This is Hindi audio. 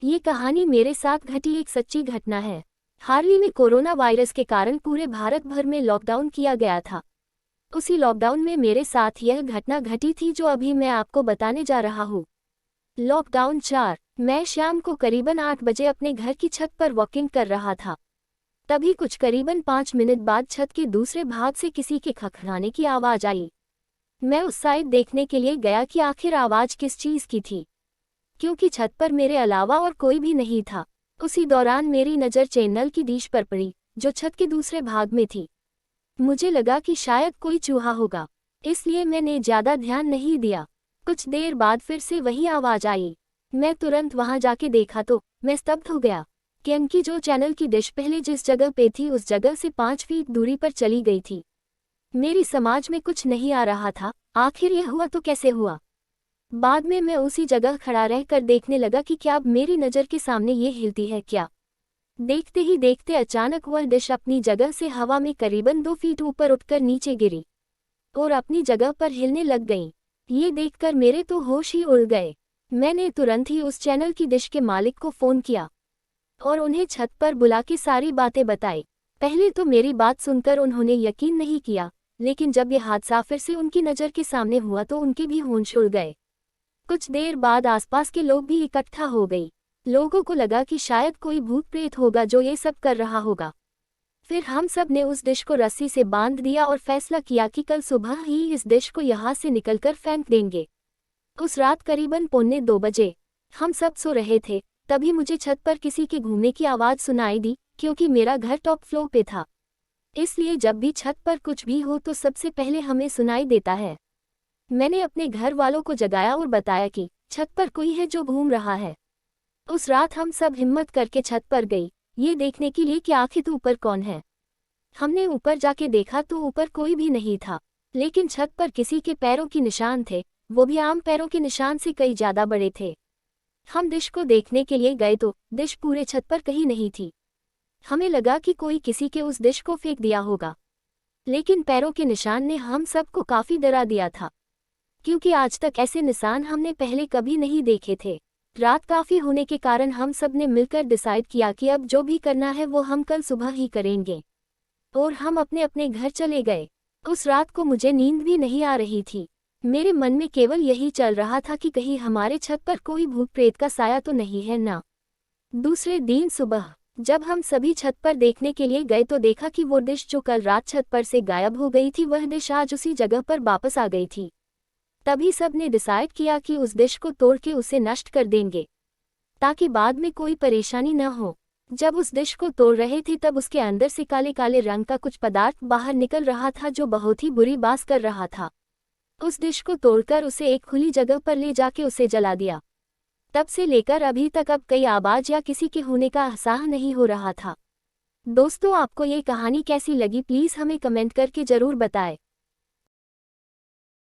ये कहानी मेरे साथ घटी एक सच्ची घटना है। हाल ही में कोरोना वायरस के कारण पूरे भारत भर में लॉकडाउन किया गया था। उसी लॉकडाउन में मेरे साथ यह घटना घटी थी जो अभी मैं आपको बताने जा रहा हूँ। लॉकडाउन 4। मैं शाम को करीबन 8 बजे अपने घर की छत पर वॉकिंग कर रहा था। तभी कुछ करीबन 5 मिनट बाद छत के दूसरे भाग से किसी के खखड़ाने की आवाज़ आई। मैं उस साइड देखने के लिए गया कि आखिर आवाज़ किस चीज़ की थी, क्योंकि छत पर मेरे अलावा और कोई भी नहीं था। उसी दौरान मेरी नज़र चैनल की डिश पर पड़ी, जो छत के दूसरे भाग में थी। मुझे लगा कि शायद कोई चूहा होगा, इसलिए मैंने ज़्यादा ध्यान नहीं दिया। कुछ देर बाद फिर से वही आवाज़ आई। मैं तुरंत वहां जाके देखा तो मैं स्तब्ध हो गया, क्योंकि जो चैनल की डिश पहले जिस जगह पे थी उस जगह से 5 फीट दूरी पर चली गई थी। मेरी समझ में कुछ नहीं आ रहा था, आखिर यह हुआ तो कैसे हुआ। बाद में मैं उसी जगह खड़ा रहकर देखने लगा कि क्या अब मेरी नज़र के सामने ये हिलती है क्या। देखते ही देखते अचानक वह डिश अपनी जगह से हवा में करीबन 2 फीट ऊपर उठकर नीचे गिरी और अपनी जगह पर हिलने लग गई। ये देखकर मेरे तो होश ही उड़ गए। मैंने तुरंत ही उस चैनल की डिश के मालिक को फ़ोन किया और उन्हें छत पर बुला के सारी बातें बताई। पहले तो मेरी बात सुनकर उन्होंने यकीन नहीं किया, लेकिन जब यह हादसा फिर से उनकी नज़र के सामने हुआ तो उनके भी होश उड़ गए। कुछ देर बाद आसपास के लोग भी इकट्ठा हो गई। लोगों को लगा कि शायद कोई भूत प्रेत होगा जो ये सब कर रहा होगा। फिर हम सब ने उस डिश को रस्सी से बांध दिया और फैसला किया कि कल सुबह ही इस डिश को यहाँ से निकलकर फेंक देंगे। उस रात करीबन 1:45 बजे हम सब सो रहे थे, तभी मुझे छत पर किसी के घूमने की आवाज़ सुनाई दी। क्योंकि मेरा घर टॉप फ्लोर पे था, इसलिए जब भी छत पर कुछ भी हो तो सबसे पहले हमें सुनाई देता है। मैंने अपने घर वालों को जगाया और बताया कि छत पर कोई है जो घूम रहा है। उस रात हम सब हिम्मत करके छत पर गई, ये देखने के लिए कि आखिर ऊपर कौन है। हमने ऊपर जाके देखा तो ऊपर कोई भी नहीं था, लेकिन छत पर किसी के पैरों के निशान थे, वो भी आम पैरों के निशान से कई ज़्यादा बड़े थे। हम डिश को देखने के लिए गए तो डिश पूरे छत पर कहीं नहीं थी। हमें लगा कि कोई किसी के उस डिश को फेंक दिया होगा, लेकिन पैरों के निशान ने हम सबको काफ़ी डरा दिया था, क्योंकि आज तक ऐसे निशान हमने पहले कभी नहीं देखे थे। रात काफ़ी होने के कारण हम सब ने मिलकर डिसाइड किया कि अब जो भी करना है वो हम कल सुबह ही करेंगे, और हम अपने अपने घर चले गए। उस रात को मुझे नींद भी नहीं आ रही थी। मेरे मन में केवल यही चल रहा था कि कहीं हमारे छत पर कोई भूत प्रेत का साया तो नहीं है ना। दूसरे दिन सुबह जब हम सभी छत पर देखने के लिए गए तो देखा कि वो डिश जो कल रात छत पर से गायब हो गई थी वह डिश आज उसी जगह पर वापस आ गई थी। तभी सब ने डिसाइड किया कि उस डिश को तोड़ के उसे नष्ट कर देंगे, ताकि बाद में कोई परेशानी न हो। जब उस डिश को तोड़ रहे थे तब उसके अंदर से काले काले रंग का कुछ पदार्थ बाहर निकल रहा था जो बहुत ही बुरी बात कर रहा था। उस डिश को तोड़कर उसे एक खुली जगह पर ले जाके उसे जला दिया। तब से लेकर अभी तक अब कई आवाज़ या किसी के होने का एहसास नहीं हो रहा था। दोस्तों, आपको ये कहानी कैसी लगी प्लीज़ हमें कमेंट करके ज़रूर बताएं।